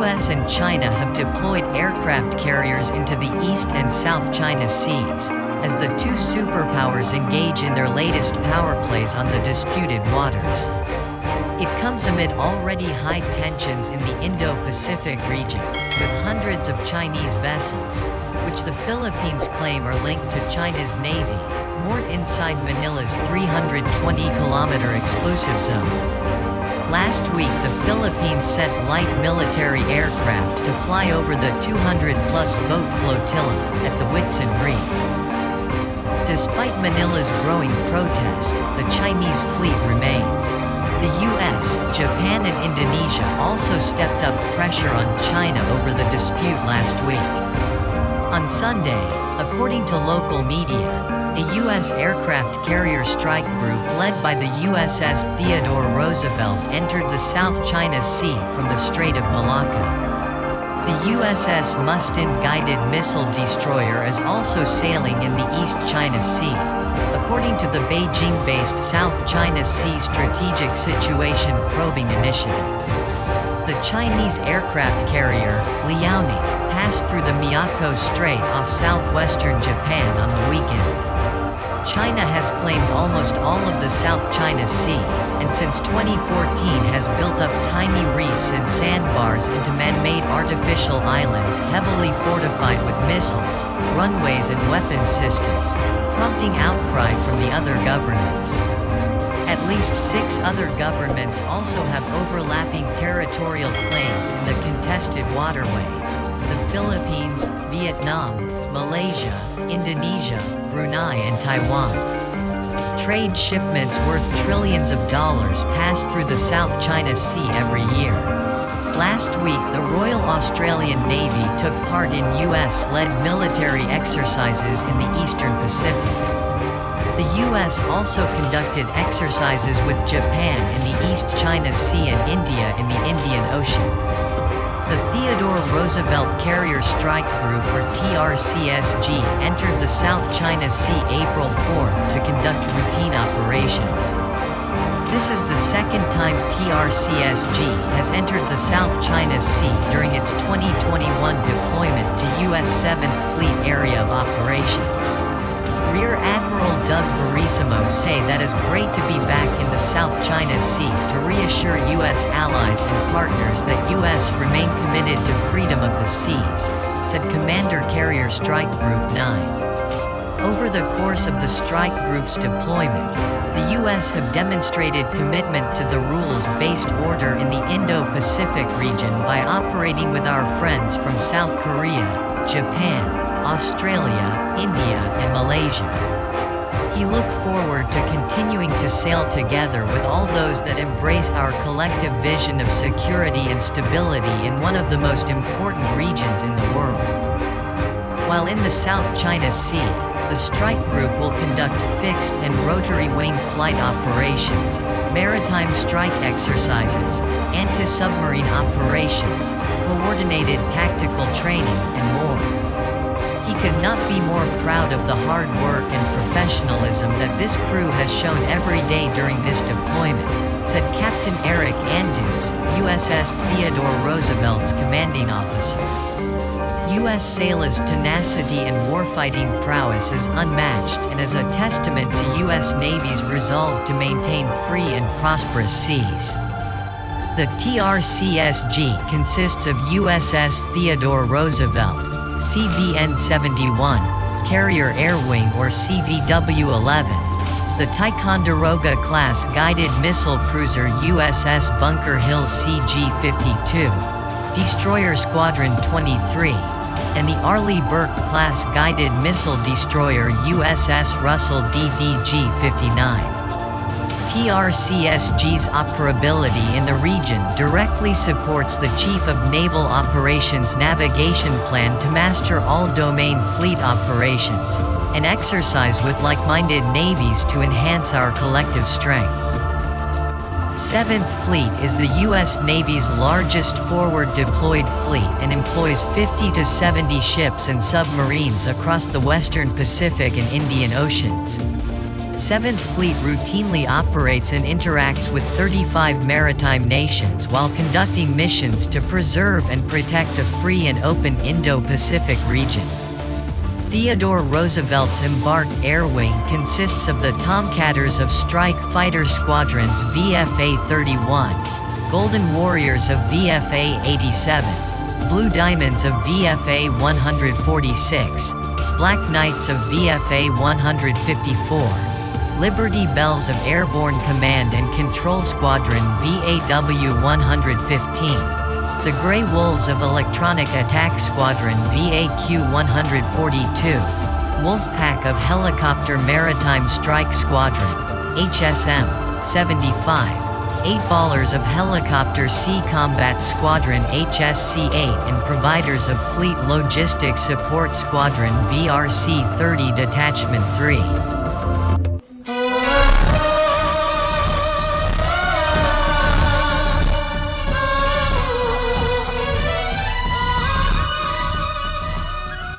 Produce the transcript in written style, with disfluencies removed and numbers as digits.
US and China have deployed aircraft carriers into the East and South China Seas, as the two superpowers engage in their latest power plays on the disputed waters. It comes amid already high tensions in the Indo-Pacific region, with hundreds of Chinese vessels, which the Philippines claim are linked to China's navy, moored inside Manila's 320-kilometer exclusive zone. Last week, the Philippines sent light military aircraft to fly over the 200-plus boat flotilla at the Whitsun Reef. Despite Manila's growing protest, the Chinese fleet remains. The US, Japan and Indonesia also stepped up pressure on China over the dispute last week. On Sunday, according to local media, a U.S. aircraft carrier strike group led by the USS Theodore Roosevelt entered the South China Sea from the Strait of Malacca. The USS Mustin guided missile destroyer is also sailing in the East China Sea, according to the Beijing-based South China Sea Strategic Situation Probing Initiative. The Chinese aircraft carrier, Liaoning, passed through the Miyako Strait off southwestern Japan on the weekend. China has claimed almost all of the South China Sea, and since 2014 has built up tiny reefs and sandbars into man-made artificial islands heavily fortified with missiles, runways and weapon systems, prompting outcry from the other governments. At least 6 other governments also have overlapping territorial claims in the contested waterway: the Philippines, Vietnam, Malaysia, Indonesia, Brunei and Taiwan. Trade shipments worth trillions of dollars pass through the South China Sea every year. Last week, the Royal Australian Navy took part in US-led military exercises in the Eastern Pacific. The US also conducted exercises with Japan in the East China Sea and India in the Indian Ocean. The Theodore Roosevelt Carrier Strike Group, or TRCSG, entered the South China Sea April 4th to conduct routine operations. This is the second time TRCSG has entered the South China Sea during its 2021 deployment to U.S. 7th Fleet Area of Operations. Rear Admiral Doug Verissimo say that it's great to be back in the South China Sea to reassure U.S. allies and partners that U.S. remain committed to freedom of the seas, said Commander Carrier Strike Group 9. Over the course of the strike group's deployment, the U.S. have demonstrated commitment to the rules-based order in the Indo-Pacific region by operating with our friends from South Korea, Japan, Australia, India, and Malaysia. He looked forward to continuing to sail together with all those that embrace our collective vision of security and stability in one of the most important regions in the world. While in the South China Sea, the strike group will conduct fixed and rotary wing flight operations, maritime strike exercises, anti-submarine operations, coordinated tactical training, and more. He could not be more proud of the hard work and professionalism that this crew has shown every day during this deployment, said Captain Eric Andrews, USS Theodore Roosevelt's commanding officer. U.S. sailors' tenacity and warfighting prowess is unmatched and is a testament to U.S. Navy's resolve to maintain free and prosperous seas. The TRCSG consists of USS Theodore Roosevelt, CVN-71, Carrier Air Wing or CVW-11, the Ticonderoga-class guided missile cruiser USS Bunker Hill CG-52, Destroyer Squadron 23, and the Arleigh Burke-class guided missile destroyer USS Russell DDG-59. TRCSG's operability in the region directly supports the Chief of Naval Operations Navigation Plan to master all domain fleet operations, and exercise with like-minded navies to enhance our collective strength. 7th Fleet is the U.S. Navy's largest forward-deployed fleet and employs 50 to 70 ships and submarines across the Western Pacific and Indian Oceans. 7th Fleet routinely operates and interacts with 35 maritime nations while conducting missions to preserve and protect a free and open Indo-Pacific region. Theodore Roosevelt's embarked air wing consists of the Tomcatters of Strike Fighter Squadrons VFA-31, Golden Warriors of VFA-87, Blue Diamonds of VFA-146, Black Knights of VFA-154, Liberty Bells of Airborne Command and Control Squadron VAW-115, the Grey Wolves of Electronic Attack Squadron VAQ-142, Wolfpack of Helicopter Maritime Strike Squadron HSM-75, 8-ballers of Helicopter Sea Combat Squadron HSC-8 and providers of Fleet Logistics Support Squadron VRC-30 Detachment 3.